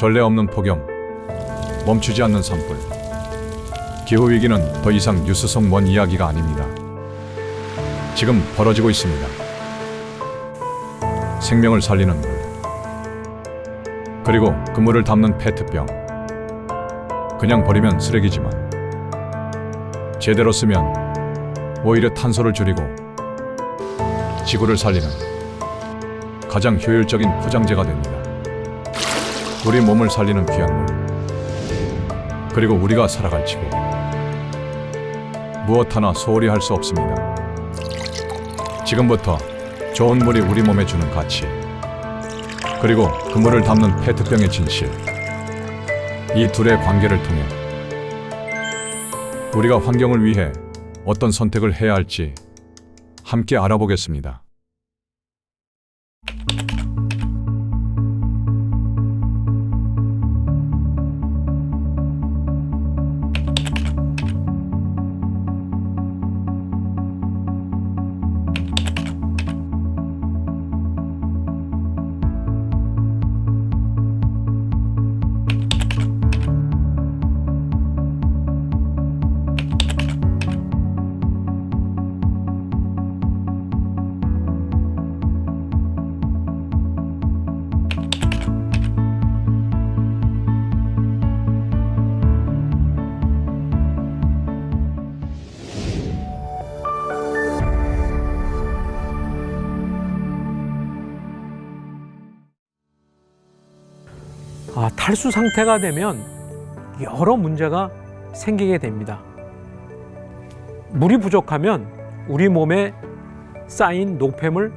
전례 없는 폭염, 멈추지 않는 산불. 기후위기는 더 이상 뉴스 속 먼 이야기가 아닙니다. 지금 벌어지고 있습니다. 생명을 살리는 물, 그리고 그 물을 담는 페트병. 그냥 버리면 쓰레기지만 제대로 쓰면 오히려 탄소를 줄이고 지구를 살리는 가장 효율적인 포장재가 됩니다. 우리 몸을 살리는 귀한 물, 그리고 우리가 살아갈 지구. 무엇 하나 소홀히 할 수 없습니다. 지금부터 좋은 물이 우리 몸에 주는 가치, 그리고 그 물을 담는 페트병의 진실, 이 둘의 관계를 통해 우리가 환경을 위해 어떤 선택을 해야 할지 함께 알아보겠습니다. 탈수 상태가 되면 여러 문제가 생기게 됩니다. 물이 부족하면 우리 몸에 쌓인 노폐물,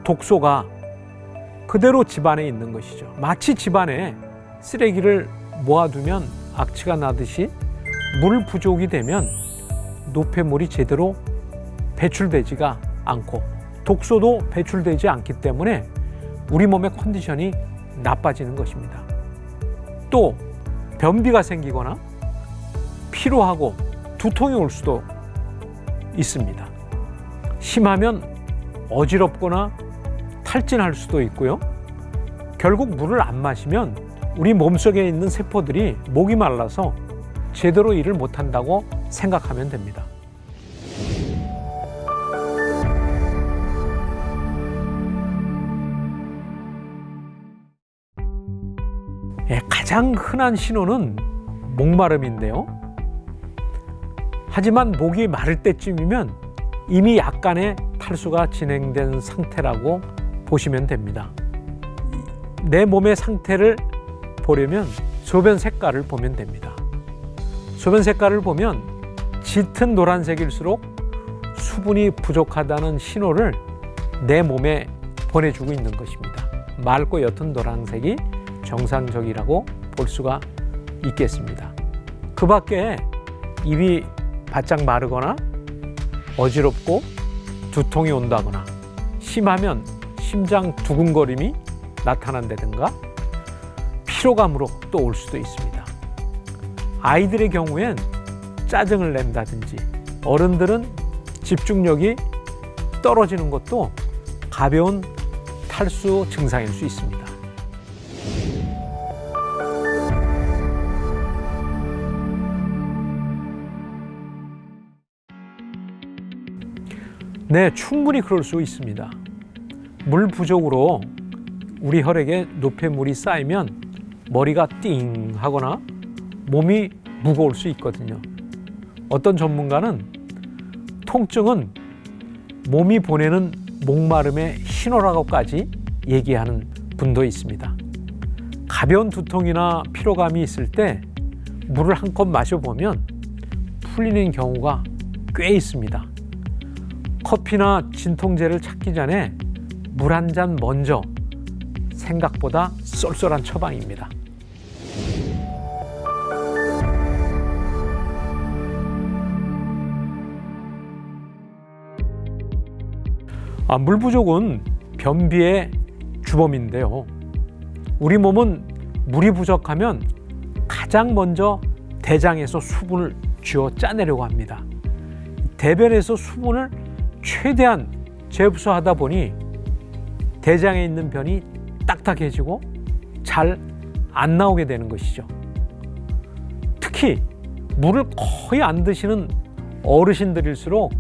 독소가 그대로 집안에 있는 것이죠. 마치 집안에 쓰레기를 모아두면 악취가 나듯이 물 부족이 되면 노폐물이 제대로 배출되지가 않고 독소도 배출되지 않기 때문에 우리 몸의 컨디션이 나빠지는 것입니다. 또 변비가 생기거나 피로하고 두통이 올 수도 있습니다. 심하면 어지럽거나 탈진할 수도 있고요. 결국 물을 안 마시면 우리 몸속에 있는 세포들이 목이 말라서 제대로 일을 못한다고 생각하면 됩니다. 가장 흔한 신호는 목마름인데요. 하지만 목이 마를 때쯤이면 이미 약간의 탈수가 진행된 상태라고 보시면 됩니다. 내 몸의 상태를 보려면 소변 색깔을 보면 됩니다. 소변 색깔을 보면 짙은 노란색일수록 수분이 부족하다는 신호를 내 몸에 보내주고 있는 것입니다. 맑고 옅은 노란색이 정상적이라고 볼 수가 있겠습니다. 그 밖에 입이 바짝 마르거나 어지럽고 두통이 온다거나 심하면 심장 두근거림이 나타난다든가 피로감으로 또 올 수도 있습니다. 아이들의 경우엔 짜증을 낸다든지 어른들은 집중력이 떨어지는 것도 가벼운 탈수 증상일 수 있습니다. 네, 충분히 그럴 수 있습니다. 물 부족으로 우리 혈액에 노폐물이 쌓이면 머리가 띵 하거나 몸이 무거울 수 있거든요. 어떤 전문가는 통증은 몸이 보내는 목마름의 신호라고까지 얘기하는 분도 있습니다. 가벼운 두통이나 피로감이 있을 때 물을 한 컵 마셔보면 풀리는 경우가 꽤 있습니다. 커피나 진통제를 찾기 전에 물 한 잔 먼저 생각보다 쏠쏠한 처방입니다. 물 부족은 변비의 주범인데요. 우리 몸은 물이 부족하면 가장 먼저 대장에서 수분을 쥐어 짜내려고 합니다. 대변에서 수분을 최대한 재흡수하다 보니 대장에 있는 변이 딱딱해지고 잘 안 나오게 되는 것이죠. 특히 물을 거의 안 드시는 어르신들일수록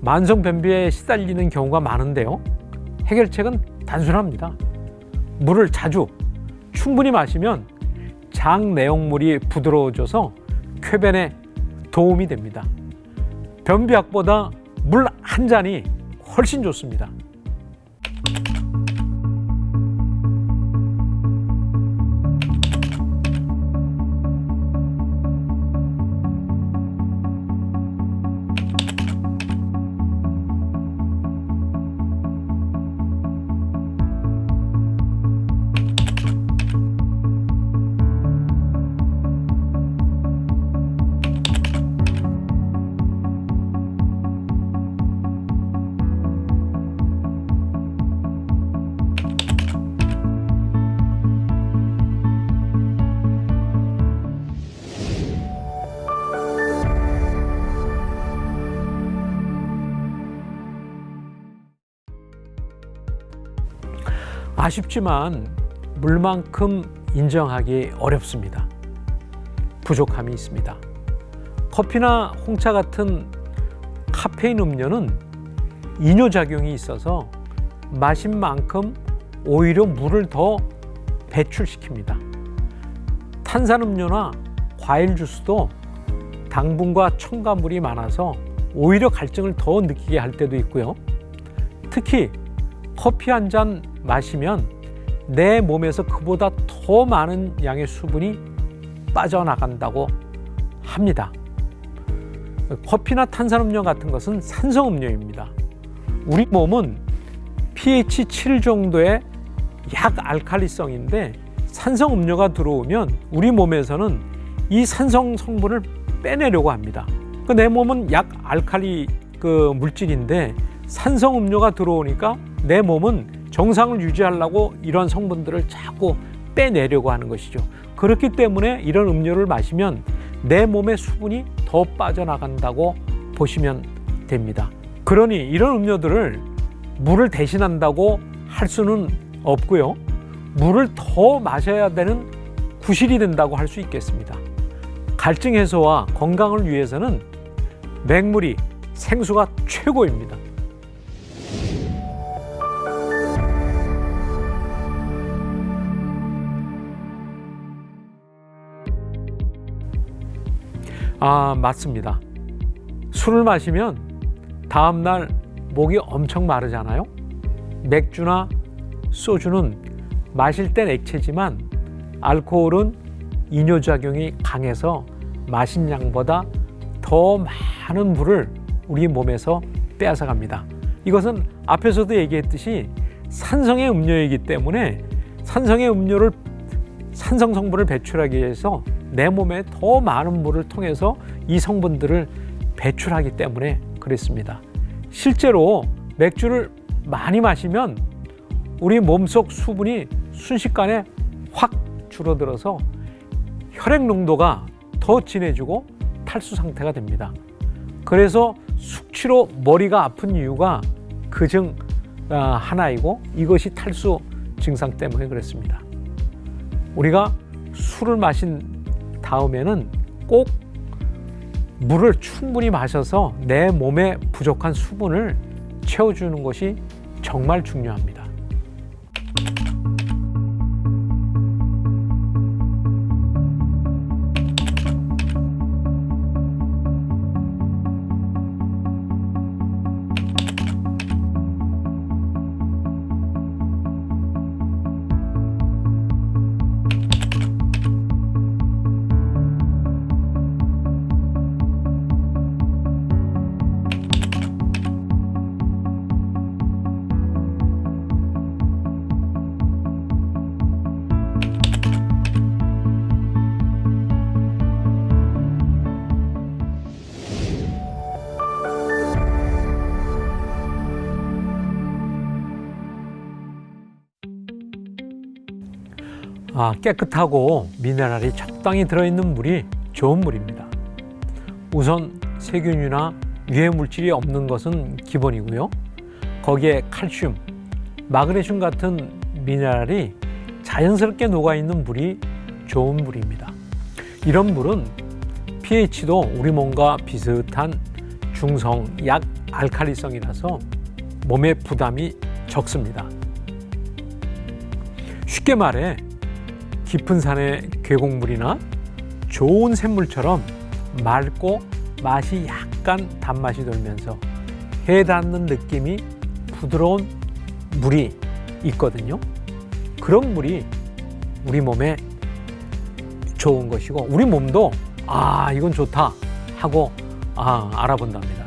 만성 변비에 시달리는 경우가 많은데요. 해결책은 단순합니다. 물을 자주 충분히 마시면 장 내용물이 부드러워져서 쾌변에 도움이 됩니다. 변비약보다 물 한 잔이 훨씬 좋습니다. 아쉽지만 물만큼 인정하기 어렵습니다. 부족함이 있습니다. 커피나 홍차 같은 카페인 음료는 이뇨작용이 있어서 마신 만큼 오히려 물을 더 배출시킵니다. 탄산음료나 과일 주스도 당분과 첨가물이 많아서 오히려 갈증을 더 느끼게 할 때도 있고요. 특히 커피 한 잔 마시면 내 몸에서 그보다 더 많은 양의 수분이 빠져나간다고 합니다. 커피나 탄산음료 같은 것은 산성음료입니다. 우리 몸은 pH 7 정도의 약 알칼리성인데 산성음료가 들어오면 우리 몸에서는 이 산성 성분을 빼내려고 합니다. 내 몸은 약 알칼리 물질인데 산성음료가 들어오니까 내 몸은 정상을 유지하려고 이런 성분들을 자꾸 빼내려고 하는 것이죠. 그렇기 때문에 이런 음료를 마시면 내 몸의 수분이 더 빠져나간다고 보시면 됩니다. 그러니 이런 음료들을 물을 대신한다고 할 수는 없고요. 물을 더 마셔야 되는 구실이 된다고 할 수 있겠습니다. 갈증 해소와 건강을 위해서는 맹물이 생수가 최고입니다. 맞습니다. 술을 마시면 다음날 목이 엄청 마르잖아요. 맥주나 소주는 마실 땐 액체지만 알코올은 이뇨작용이 강해서 마신 양보다 더 많은 물을 우리 몸에서 빼앗아갑니다. 이것은 앞에서도 얘기했듯이 산성의 음료이기 때문에 산성의 음료를 산성 성분을 배출하기 위해서 내 몸에 더 많은 물을 통해서 이 성분들을 배출하기 때문에 그렇습니다. 실제로 맥주를 많이 마시면 우리 몸속 수분이 순식간에 확 줄어들어서 혈액 농도가 더 진해지고 탈수 상태가 됩니다. 그래서 숙취로 머리가 아픈 이유가 그 중 하나이고 이것이 탈수 증상 때문에 그렇습니다. 우리가 술을 마신 다음에는 꼭 물을 충분히 마셔서 내 몸에 부족한 수분을 채워주는 것이 정말 중요합니다. 깨끗하고 미네랄이 적당히 들어있는 물이 좋은 물입니다. 우선 세균이나 유해 물질이 없는 것은 기본이고요. 거기에 칼슘, 마그네슘 같은 미네랄이 자연스럽게 녹아있는 물이 좋은 물입니다. 이런 물은 pH도 우리 몸과 비슷한 중성 약 알칼리성이라서 몸에 부담이 적습니다. 쉽게 말해 깊은 산의 계곡물이나 좋은 샘물처럼 맑고 맛이 약간 단맛이 돌면서 해 닿는 느낌이 부드러운 물이 있거든요. 그런 물이 우리 몸에 좋은 것이고 우리 몸도 이건 좋다 하고 알아본답니다.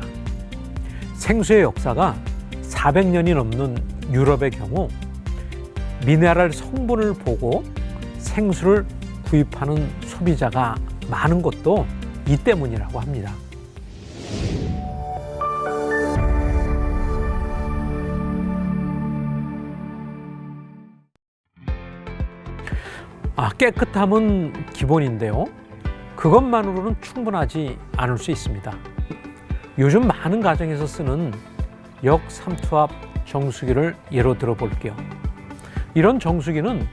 생수의 역사가 400년이 넘는 유럽의 경우 미네랄 성분을 보고 생수를 구입하는 소비자가 많은 것도 이 때문이라고 합니다. 깨끗함은 기본인데요. 그것만으로는 충분하지 않을 수 있습니다. 요즘 많은 가정에서 쓰는 역삼투압 정수기를 예로 들어볼게요. 이런 정수기는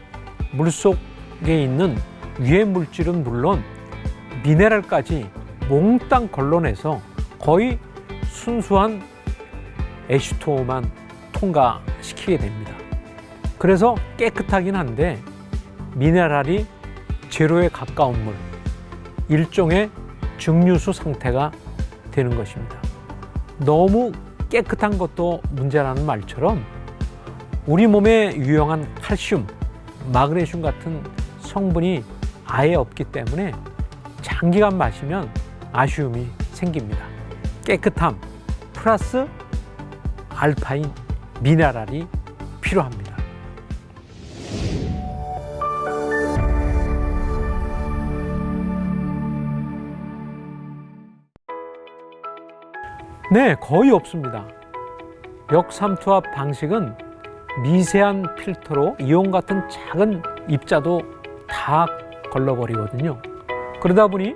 물속에 있는 유해 물질은 물론 미네랄까지 몽땅 걸러내서 거의 순수한 H2O만 통과시키게 됩니다. 그래서 깨끗하긴 한데 미네랄이 제로에 가까운 물, 일종의 증류수 상태가 되는 것입니다. 너무 깨끗한 것도 문제라는 말처럼 우리 몸에 유용한 칼슘, 마그네슘 같은 성분이 아예 없기 때문에 장기간 마시면 아쉬움이 생깁니다. 깨끗함 플러스 알파인 미네랄이 필요합니다. 네, 거의 없습니다. 역삼투압 방식은 미세한 필터로 이온 같은 작은 입자도 다 걸러버리거든요. 그러다 보니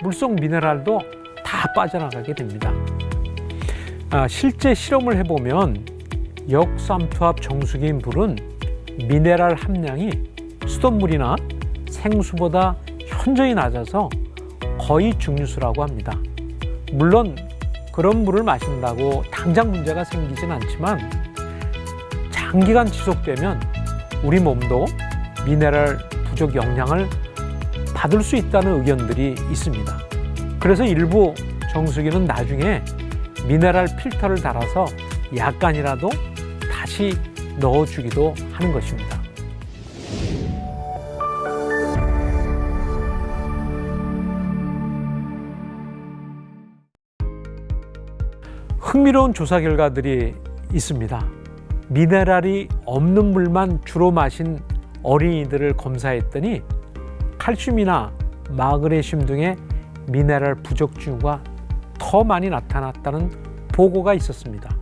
물속 미네랄도 다 빠져나가게 됩니다. 실제 실험을 해보면 역삼투압 정수기 물은 미네랄 함량이 수돗물이나 생수보다 현저히 낮아서 거의 증류수라고 합니다. 물론 그런 물을 마신다고 당장 문제가 생기진 않지만 장기간 지속되면 우리 몸도 미네랄 부족 영향을 받을 수 있다는 의견들이 있습니다. 그래서 일부 정수기는 나중에 미네랄 필터를 달아서 약간이라도 다시 넣어주기도 하는 것입니다. 흥미로운 조사 결과들이 있습니다. 미네랄이 없는 물만 주로 마신 어린이들을 검사했더니 칼슘이나 마그네슘 등의 미네랄 부족 징후가 더 많이 나타났다는 보고가 있었습니다.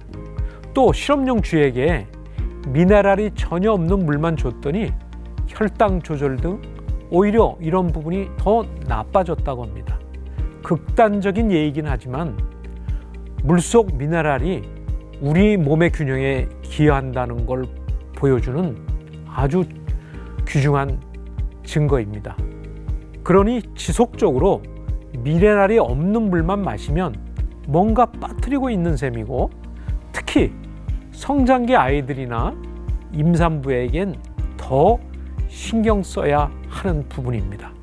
또 실험용 쥐에게 미네랄이 전혀 없는 물만 줬더니 혈당 조절 등 오히려 이런 부분이 더 나빠졌다고 합니다. 극단적인 예이긴 하지만 물속 미네랄이 우리 몸의 균형에 기여한다는 걸 보여주는 아주 귀중한 증거입니다. 그러니 지속적으로 미네랄이 없는 물만 마시면 뭔가 빠뜨리고 있는 셈이고 특히 성장기 아이들이나 임산부에겐 더 신경 써야 하는 부분입니다.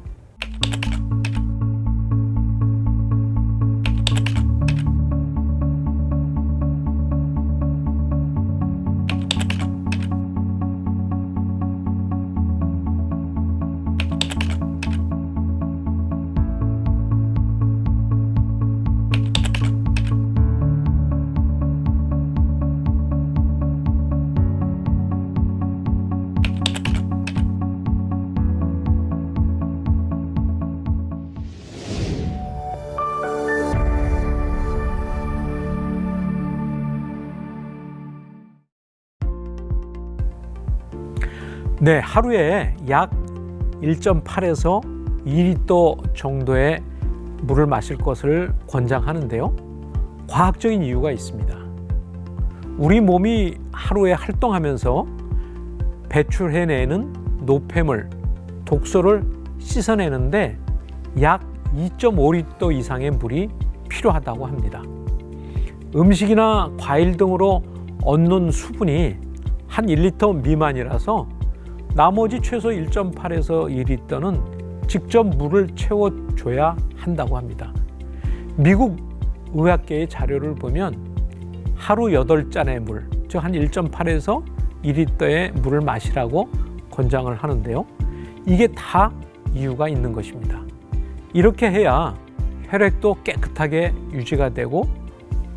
네, 하루에 약 1.8에서 2리터 정도의 물을 마실 것을 권장하는데요. 과학적인 이유가 있습니다. 우리 몸이 하루에 활동하면서 배출해내는 노폐물, 독소를 씻어내는데 약 2.5리터 이상의 물이 필요하다고 합니다. 음식이나 과일 등으로 얻는 수분이 한 1리터 미만이라서 나머지 최소 1.8에서 2리터는 직접 물을 채워줘야 한다고 합니다. 미국 의학계의 자료를 보면 하루 8잔의 물, 즉 한 1.8에서 2리터의 물을 마시라고 권장을 하는데요. 이게 다 이유가 있는 것입니다. 이렇게 해야 혈액도 깨끗하게 유지가 되고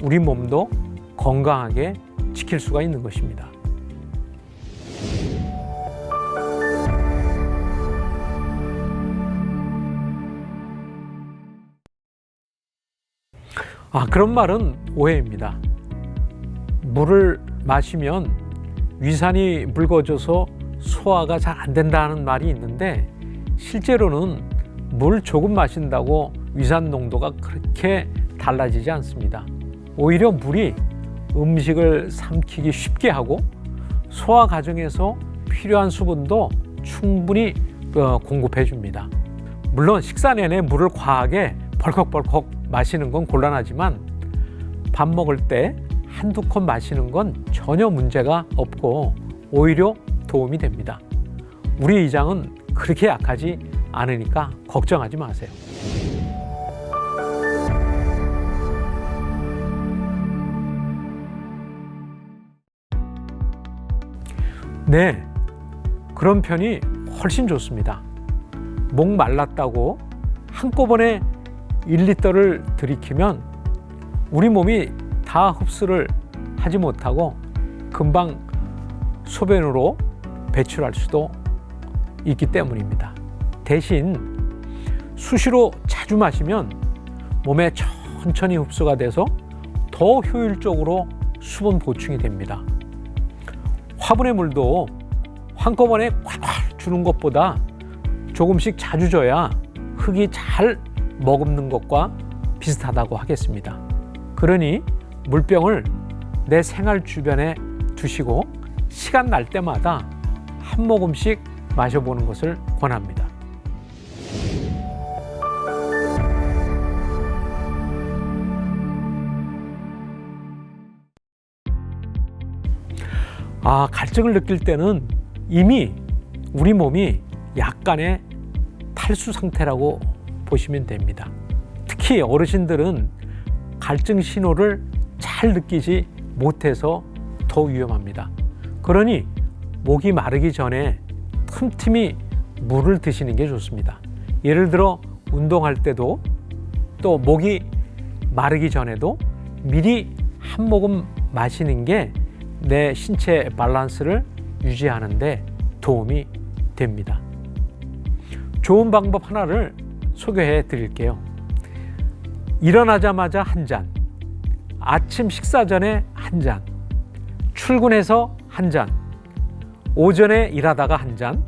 우리 몸도 건강하게 지킬 수가 있는 것입니다. 그런 말은 오해입니다. 물을 마시면 위산이 묽어져서 소화가 잘 안 된다는 말이 있는데 실제로는 물 조금 마신다고 위산 농도가 그렇게 달라지지 않습니다. 오히려 물이 음식을 삼키기 쉽게 하고 소화 과정에서 필요한 수분도 충분히 공급해 줍니다. 물론 식사 내내 물을 과하게 벌컥벌컥 마시는 건 곤란하지만 밥 먹을 때 한두 컵 마시는 건 전혀 문제가 없고 오히려 도움이 됩니다. 우리 위장은 그렇게 약하지 않으니까 걱정하지 마세요. 네, 그런 편이 훨씬 좋습니다. 목 말랐다고 한꺼번에 1리터를 들이키면 우리 몸이 다 흡수를 하지 못하고 금방 소변으로 배출할 수도 있기 때문입니다. 대신 수시로 자주 마시면 몸에 천천히 흡수가 돼서 더 효율적으로 수분 보충이 됩니다. 화분의 물도 한꺼번에 콸콸 주는 것보다 조금씩 자주 줘야 흙이 잘 머금는 것과 비슷하다고 하겠습니다. 그러니 물병을 내 생활 주변에 두시고 시간 날 때마다 한 모금씩 마셔보는 것을 권합니다. 갈증을 느낄 때는 이미 우리 몸이 약간의 탈수 상태라고 보시면 됩니다. 특히 어르신들은 갈증 신호를 잘 느끼지 못해서 더 위험합니다. 그러니 목이 마르기 전에 틈틈이 물을 드시는 게 좋습니다. 예를 들어 운동할 때도 또 목이 마르기 전에도 미리 한 모금 마시는 게 내 신체 밸런스를 유지하는 데 도움이 됩니다. 좋은 방법 하나를 소개해 드릴게요. 일어나자마자 한 잔, 아침 식사 전에 한 잔, 출근해서 한 잔, 오전에 일하다가 한 잔,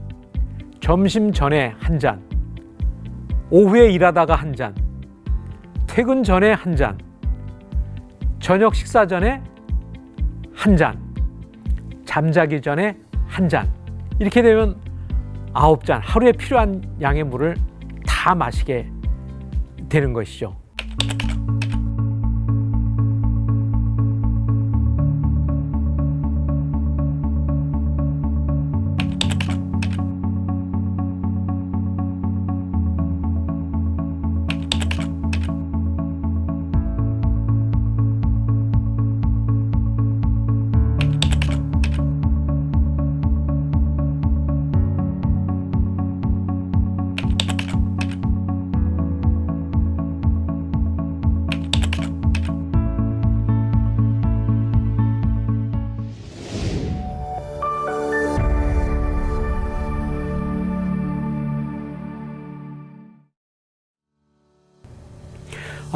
점심 전에 한 잔, 오후에 일하다가 한 잔, 퇴근 전에 한 잔, 저녁 식사 전에 한 잔, 잠자기 전에 한 잔. 이렇게 되면 9잔, 하루에 필요한 양의 물을 다 마시게 되는 것이죠.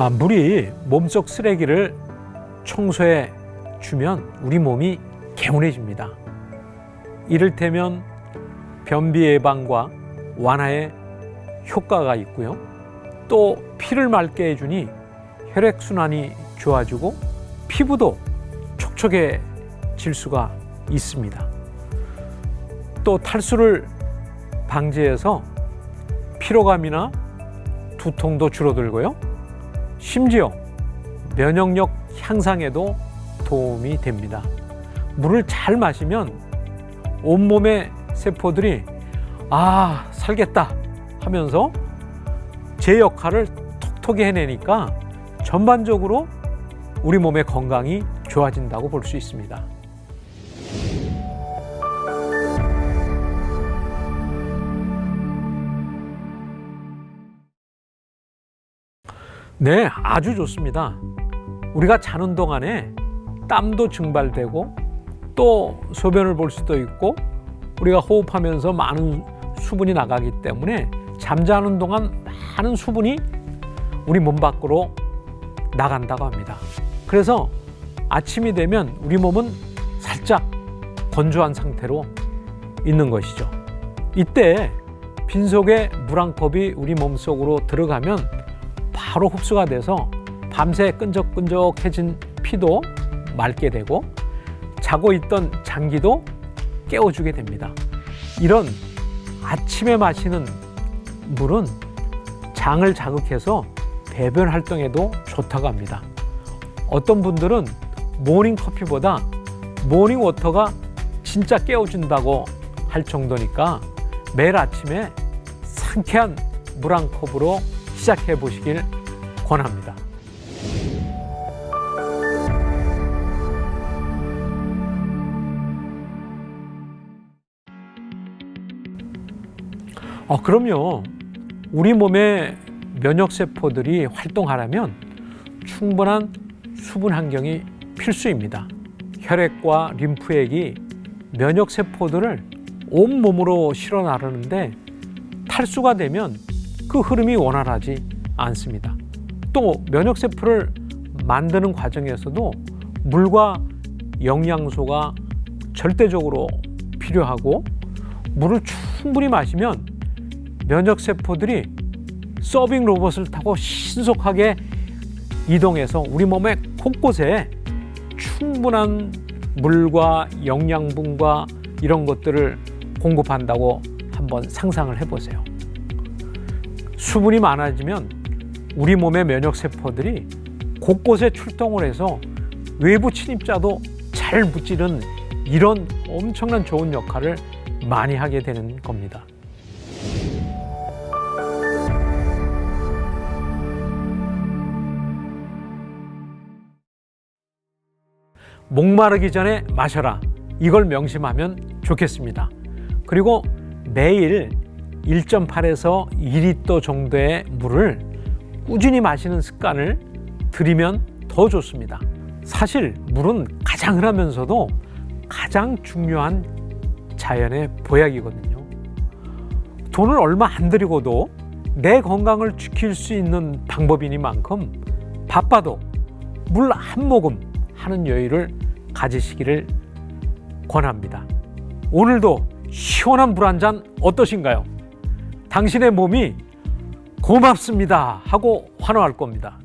물이 몸속 쓰레기를 청소해 주면 우리 몸이 개운해집니다. 이를테면 변비 예방과 완화에 효과가 있고요. 또 피를 맑게 해주니 혈액순환이 좋아지고 피부도 촉촉해질 수가 있습니다. 또 탈수를 방지해서 피로감이나 두통도 줄어들고요. 심지어 면역력 향상에도 도움이 됩니다. 물을 잘 마시면 온몸의 세포들이 살겠다 하면서 제 역할을 톡톡히 해내니까 전반적으로 우리 몸의 건강이 좋아진다고 볼 수 있습니다. 네, 아주 좋습니다. 우리가 자는 동안에 땀도 증발되고 또 소변을 볼 수도 있고 우리가 호흡하면서 많은 수분이 나가기 때문에 잠자는 동안 많은 수분이 우리 몸 밖으로 나간다고 합니다. 그래서 아침이 되면 우리 몸은 살짝 건조한 상태로 있는 것이죠. 이때 빈속에 물 한 컵이 우리 몸속으로 들어가면 바로 흡수가 돼서 밤새 끈적끈적해진 피도 맑게 되고 자고 있던 장기도 깨워주게 됩니다. 이런 아침에 마시는 물은 장을 자극해서 배변 활동에도 좋다고 합니다. 어떤 분들은 모닝 커피보다 모닝 워터가 진짜 깨워준다고 할 정도니까 매일 아침에 상쾌한 물 한 컵으로 시작해 보시길 권합니다. 그럼요. 우리 몸의 면역세포들이 활동하려면 충분한 수분 환경이 필수입니다. 혈액과 림프액이 면역세포들을 온몸으로 실어 나르는데 탈수가 되면 그 흐름이 원활하지 않습니다. 또 면역세포를 만드는 과정에서도 물과 영양소가 절대적으로 필요하고 물을 충분히 마시면 면역세포들이 서빙 로봇을 타고 신속하게 이동해서 우리 몸의 곳곳에 충분한 물과 영양분과 이런 것들을 공급한다고 한번 상상을 해보세요. 수분이 많아지면 우리 몸의 면역세포들이 곳곳에 출동을 해서 외부 침입자도 잘 무찌르는 이런 엄청난 좋은 역할을 많이 하게 되는 겁니다. 목마르기 전에 마셔라. 이걸 명심하면 좋겠습니다. 그리고 매일 1.8에서 2리터 정도의 물을 꾸준히 마시는 습관을 들이면 더 좋습니다. 사실 물은 가장 흔하면서도 가장 중요한 자연의 보약이거든요. 돈을 얼마 안 들이고도 내 건강을 지킬 수 있는 방법이니만큼 바빠도 물 한 모금 하는 여유를 가지시기를 권합니다. 오늘도 시원한 물 한 잔 어떠신가요? 당신의 몸이 고맙습니다 하고 환호할 겁니다.